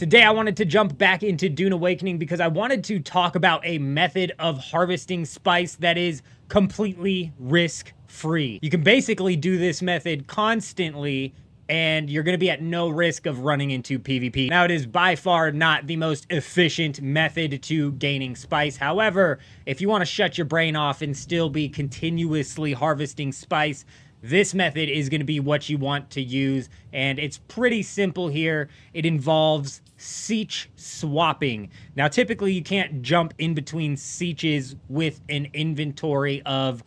Today I wanted to jump back into Dune Awakening because I wanted to talk about a method of harvesting spice that is completely risk-free. You can basically do this method constantly and you're going to be at no risk of running into PvP. Now, it is by far not the most efficient method to gaining spice. However, if you want to shut your brain off and still be continuously harvesting spice, this method is going to be what you want to use, and it's pretty simple here. It involves siege swapping. Now, typically you can't jump in between sieges with an inventory of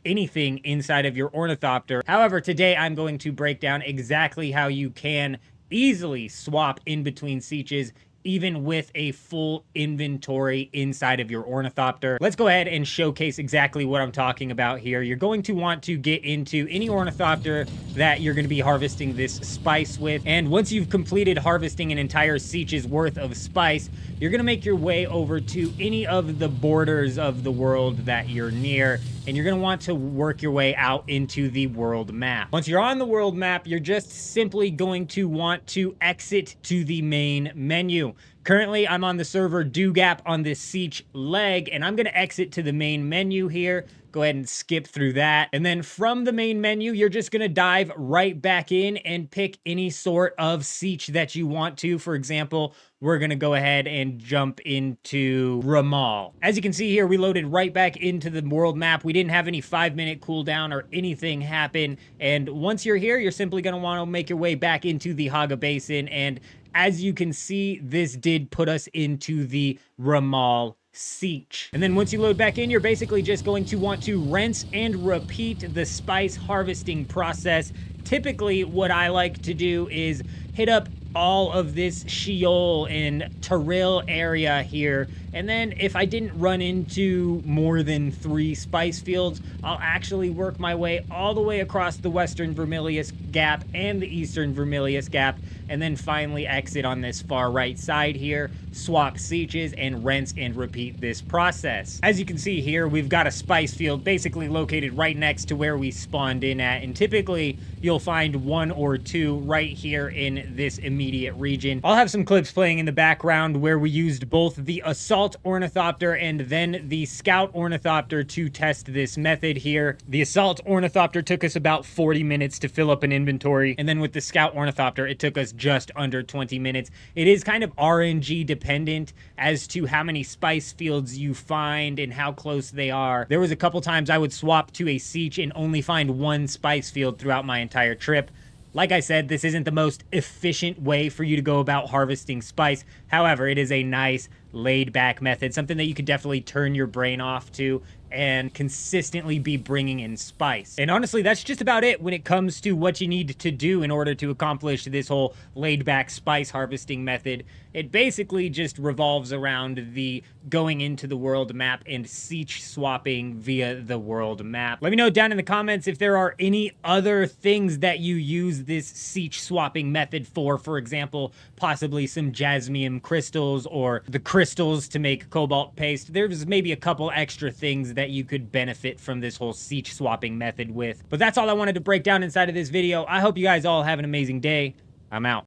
anything inside of your ornithopter. However, today I'm going to break down exactly how you can easily swap in between sieges even with a full inventory inside of your ornithopter. Let's go ahead and showcase exactly what I'm talking about here. You're going to want to get into any ornithopter that you're going to be harvesting this spice with, and once you've completed harvesting an entire siege's worth of spice, you're going to make your way over to any of the borders of the world that you're near, and you're going to want to work your way out into the world map. Once you're on the world map, you're just simply going to want to exit to the main menu. Currently, I'm on the server Dugap on this siege leg, and I'm going to exit to the main menu here. Go ahead and skip through that. And then from the main menu, you're just going to dive right back in and pick any sort of siege that you want to. For example, we're going to go ahead and jump into Ramal. As you can see here, we loaded right back into the world map. We didn't have any 5-minute cooldown or anything happen. And once you're here, you're simply going to want to make your way back into the Haga Basin. And as you can see, this did put us into the Ramal siege. And then once you load back in, you're basically just going to want to rinse and repeat the spice harvesting process. Typically, what I like to do is hit up all of this Sheol and Taril area here, and then if I didn't run into more than 3 spice fields, I'll actually work my way all the way across the Western Vermilius Gap and the Eastern Vermilius Gap, and then finally exit on this far right side here, swap sieges, and rinse and repeat this process. As you can see here, we've got a spice field basically located right next to where we spawned in at, and typically you'll find 1 or 2 right here in this immediate region. I'll have some clips playing in the background where we used both the Assault Ornithopter and then the Scout Ornithopter to test this method here. The Assault Ornithopter took us about 40 minutes to fill up an inventory, and then with the Scout Ornithopter, it took us just under 20 minutes. It is kind of RNG dependent as to how many spice fields you find and how close they are. There was a couple times I would swap to a siege and only find 1 spice field throughout my entire trip. Like I said, this isn't the most efficient way for you to go about harvesting spice. However, it is a nice laid-back method, something that you could definitely turn your brain off to and consistently be bringing in spice. And honestly, that's just about it when it comes to what you need to do in order to accomplish this whole laid-back spice harvesting method. It basically just revolves around the going into the world map and siege swapping via the world map. Let me know down in the comments if there are any other things that you use this siege swapping method for example, possibly some jasmium crystals or the crystals to make cobalt paste. There's maybe a couple extra things that you could benefit from this whole siege swapping method with. But that's all I wanted to break down inside of this video. I hope you guys all have an amazing day. I'm out.